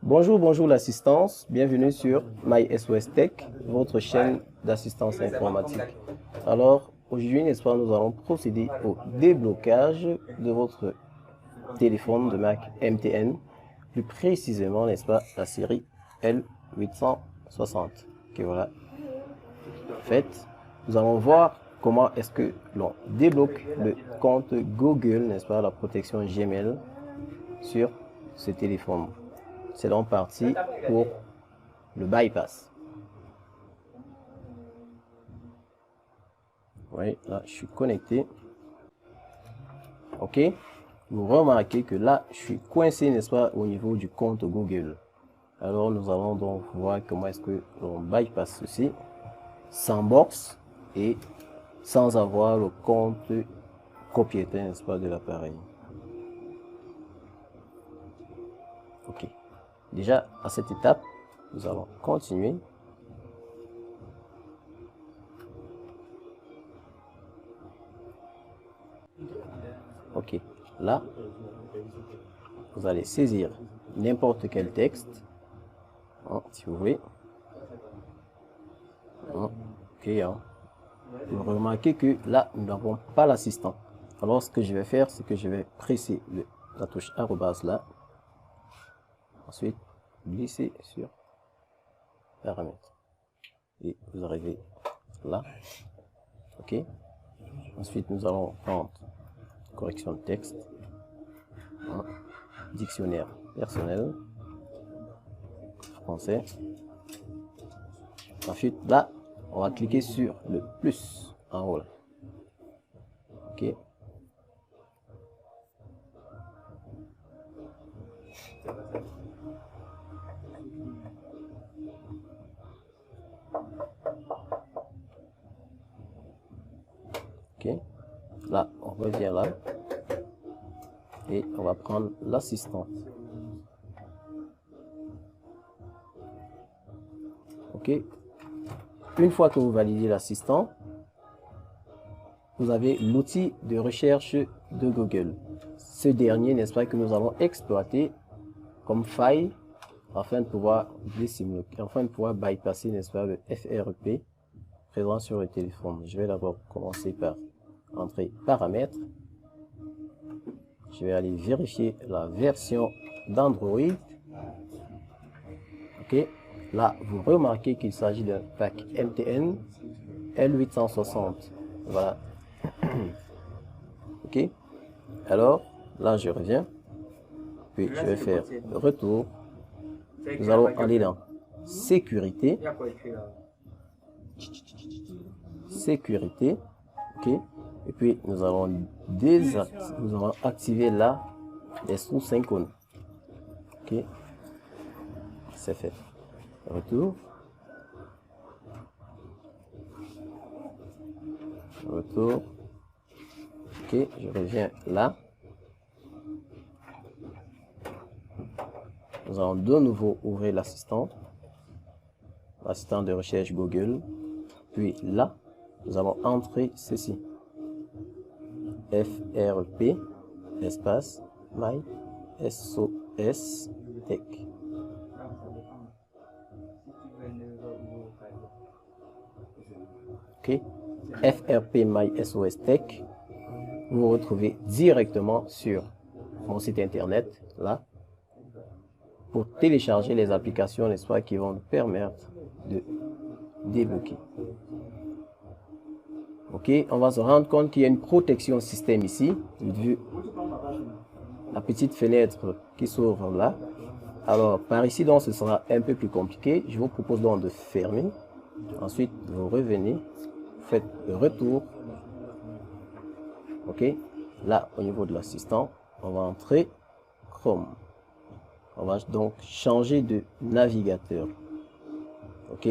Bonjour, bonjour l'assistance, bienvenue sur MySOS Tech, votre chaîne d'assistance informatique. Alors, aujourd'hui, n'est-ce pas, nous allons procéder au déblocage de votre téléphone de marque MTN, plus précisément, n'est-ce pas, la série L860, que voilà. En fait, nous allons voir comment est-ce que l'on débloque le compte Google, n'est-ce pas, la protection Gmail sur ce téléphone. C'est donc parti pour le bypass. Oui, là, je suis connecté. OK. Vous remarquez que là, je suis coincé, n'est-ce pas, au niveau du compte Google. Alors, nous allons donc voir comment est-ce que l'on bypass ceci sans box et sans avoir le compte propriétaire, n'est-ce pas, de l'appareil. OK. Déjà, à cette étape, nous allons continuer. OK. Là, vous allez saisir n'importe quel texte, si vous voulez. OK. Vous remarquez que là, nous n'avons pas l'assistant. Alors, ce que je vais faire, c'est que je vais presser la touche arrobase là. Ensuite, glisser sur paramètres. Et vous arrivez là. OK. Ensuite, nous allons prendre correction de texte. Dictionnaire personnel. Français. Ensuite, là, on va cliquer sur le plus en haut. Là. OK. OK. Là, on revient là. Et on va prendre l'assistant. OK. Une fois que vous validez l'assistant, vous avez l'outil de recherche de Google. Ce dernier, n'est-ce pas, que nous allons exploiter comme faille afin de pouvoir bypasser, n'est-ce pas, le FRP présent sur le téléphone. Je vais d'abord commencer par entrer paramètres. Je vais aller vérifier la version d'Android. OK. Là, vous remarquez qu'il s'agit d'un pack MTN L860. Voilà. OK. Alors, là, je reviens. Puis, je vais faire retour. Nous allons aller dans sécurité. Sécurité. OK. Et puis, nous allons activer là les sous-synchrones. OK. C'est fait. Retour. Retour. OK, je reviens là. Nous allons de nouveau ouvrir l'assistant de recherche Google. Puis là, nous allons entrer ceci. FRP, espace, My SOS Tech. OK. FRP My SOS Tech. Vous vous retrouvez directement sur mon site internet, là, pour télécharger les applications, n'est-ce pas, qui vont nous permettre de débloquer. OK, on va se rendre compte qu'il y a une protection système ici, vu la petite fenêtre qui s'ouvre là. Alors, par ici, donc, ce sera un peu plus compliqué. Je vous propose donc de fermer. Ensuite, vous revenez, vous faites le retour. OK, là, au niveau de l'assistant, on va entrer Chrome. On va donc changer de navigateur. OK,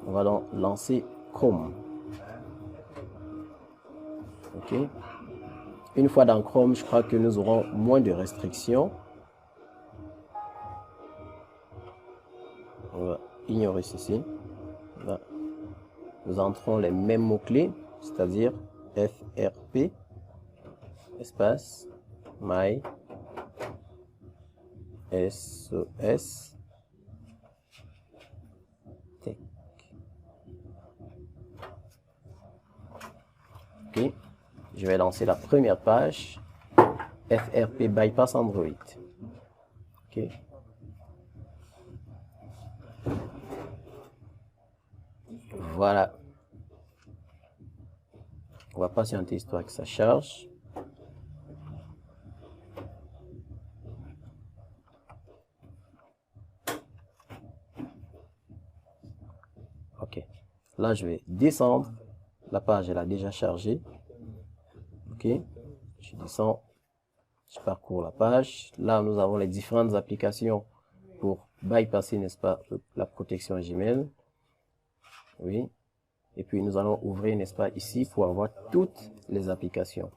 on va donc lancer Chrome. OK. Une fois dans Chrome, je crois que nous aurons moins de restrictions. On va ignorer ceci. Là, nous entrons les mêmes mots-clés, c'est-à-dire FRP, espace, My, SOS Tech. Ok, je vais lancer la première page, FRP Bypass Android. Ok. Voilà. On va patienter histoire que ça charge. Ok. Là, je vais descendre. La page, elle a déjà chargé. Ok. Je descends. Je parcours la page. Là, nous avons les différentes applications pour bypasser, n'est-ce pas, la protection Gmail. Oui. Et puis, nous allons ouvrir, n'est-ce pas, ici pour avoir toutes les applications.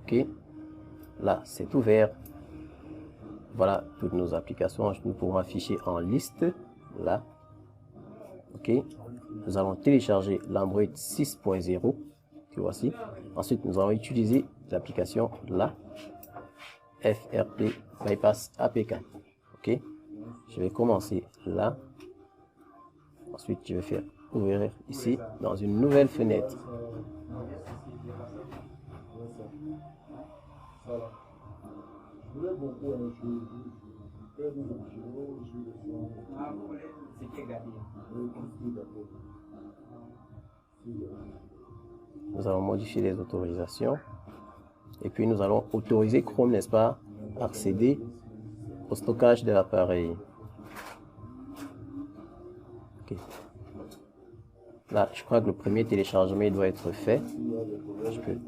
Ok. Là, c'est ouvert. Voilà toutes nos applications. Nous pouvons afficher en liste. Là. Ok. Nous allons télécharger l'Android 6.0. Que voici. Ensuite, nous allons utiliser l'application là. FRP Bypass APK. Ok. Je vais commencer là. Ensuite, je vais faire ouvrir ici dans une nouvelle fenêtre. Nous allons modifier les autorisations. Et puis nous allons autoriser Chrome, n'est-ce pas, à accéder au stockage de l'appareil. Okay. Là, je crois que le premier téléchargement doit être fait. Je peux.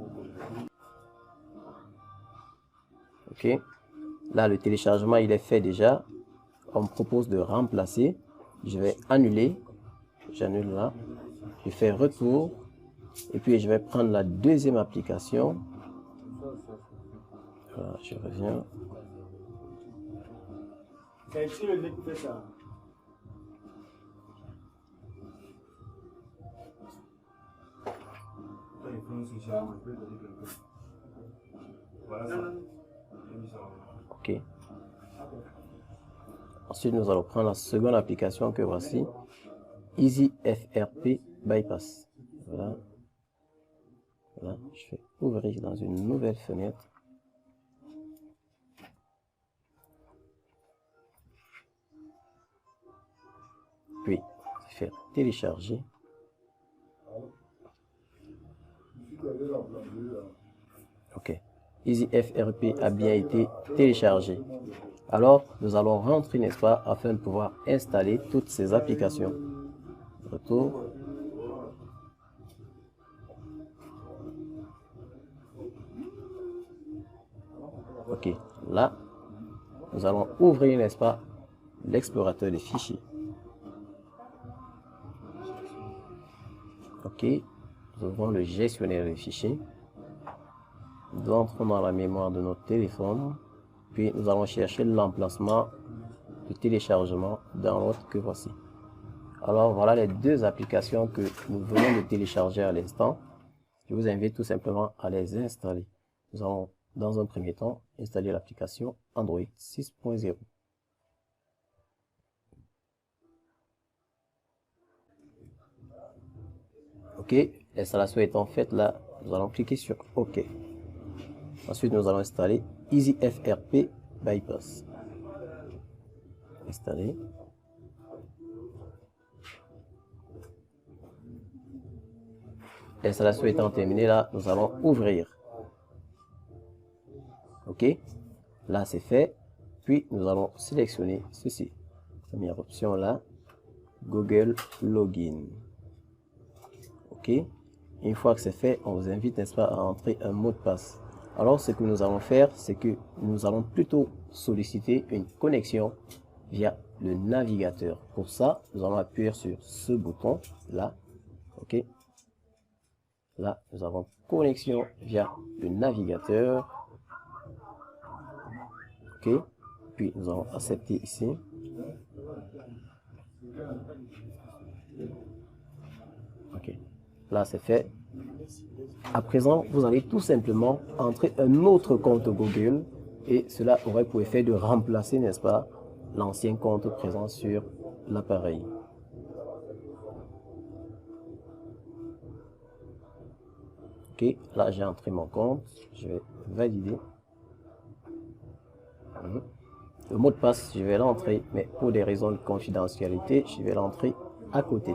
Ok. Là, le téléchargement, il est fait déjà. On me propose de remplacer. Je vais annuler. J'annule là. Je fais retour. Et puis, je vais prendre la deuxième application. Voilà, je reviens. Ok. Ensuite, nous allons prendre la seconde application que voici. Easy FRP Bypass. Voilà. Voilà. Je vais ouvrir dans une nouvelle fenêtre. Puis, faire télécharger. Ok. Easy FRP a bien été téléchargé. Alors, nous allons rentrer, n'est-ce pas, afin de pouvoir installer toutes ces applications. Retour. Ok. Là, nous allons ouvrir, n'est-ce pas, l'explorateur des fichiers. Ok. Nous ouvrons le gestionnaire des fichiers. Nous entrons dans la mémoire de notre téléphone. Puis nous allons chercher l'emplacement de téléchargement dans l'autre que voici. Alors voilà les deux applications que nous venons de télécharger à l'instant. Je vous invite tout simplement à les installer. Nous allons dans un premier temps installer l'application Android 6.0. Ok, l'installation étant faite là, nous allons cliquer sur OK. Ensuite, nous allons installer Easy FRP Bypass. Installer. L'installation étant terminée là, nous allons ouvrir. Ok, là c'est fait. Puis nous allons sélectionner ceci. Première option là, Google Login. Ok, une fois que c'est fait, on vous invite, n'est-ce pas, à entrer un mot de passe. Alors ce que nous allons faire, c'est que nous allons plutôt solliciter une connexion via le navigateur. Pour ça, nous allons appuyer sur ce bouton là. Ok, là nous avons connexion via le navigateur. Ok, puis nous allons accepter ici. Ok, là c'est fait. À présent, vous allez tout simplement entrer un autre compte Google et cela aurait pour effet de remplacer, n'est-ce pas, l'ancien compte présent sur l'appareil. Ok, là j'ai entré mon compte, je vais valider. Le mot de passe, je vais l'entrer, mais pour des raisons de confidentialité, je vais l'entrer à côté.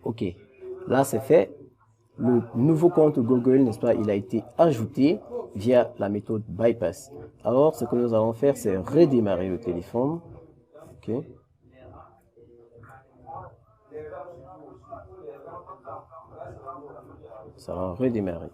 Ok, là c'est fait. Le nouveau compte Google, n'est-ce pas, il a été ajouté via la méthode bypass. Alors, ce que nous allons faire, c'est redémarrer le téléphone. Ok. Ça va redémarrer.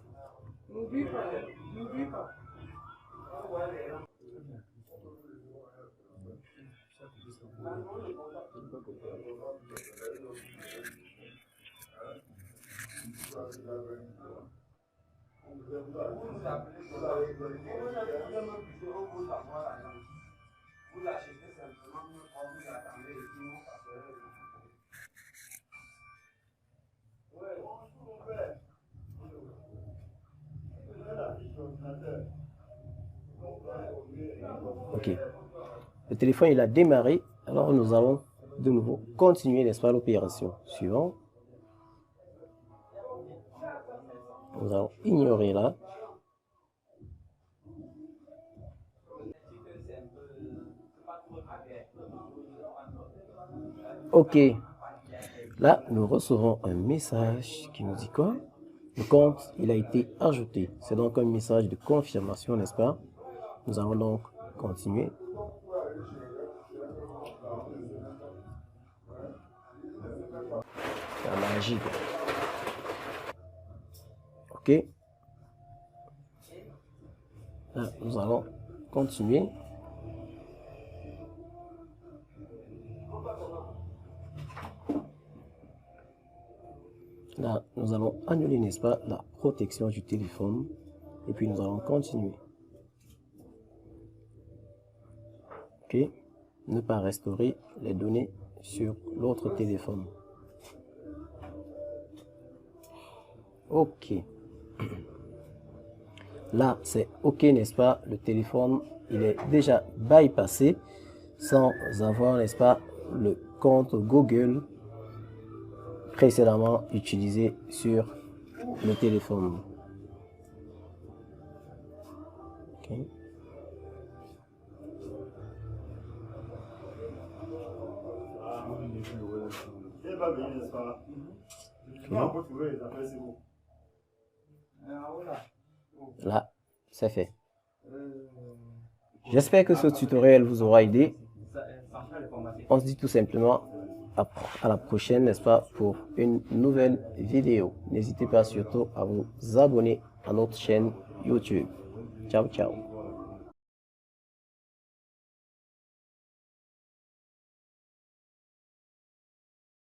Ok. Le téléphone, il a démarré. Alors, nous allons de nouveau continuer, n'est-ce pas, l'opération suivante. Nous allons ignorer là. Ok. Là, nous recevons un message qui nous dit quoi? Le compte, il a été ajouté. C'est donc un message de confirmation, n'est-ce pas? Nous allons donc continuer. La magie. Ok. Là, nous allons continuer. Là, nous allons annuler, n'est-ce pas, la protection du téléphone. Et puis, nous allons continuer. Ok. Ne pas restaurer les données sur l'autre téléphone. Ok. Là, c'est ok, n'est-ce pas? Le téléphone, il est déjà bypassé sans avoir, n'est-ce pas, le compte Google précédemment utilisé sur le téléphone. Ok. Là, c'est fait. J'espère que ce tutoriel vous aura aidé. On se dit tout simplement à la prochaine, n'est-ce pas, pour une nouvelle vidéo. N'hésitez pas surtout à vous abonner à notre chaîne YouTube. Ciao, ciao.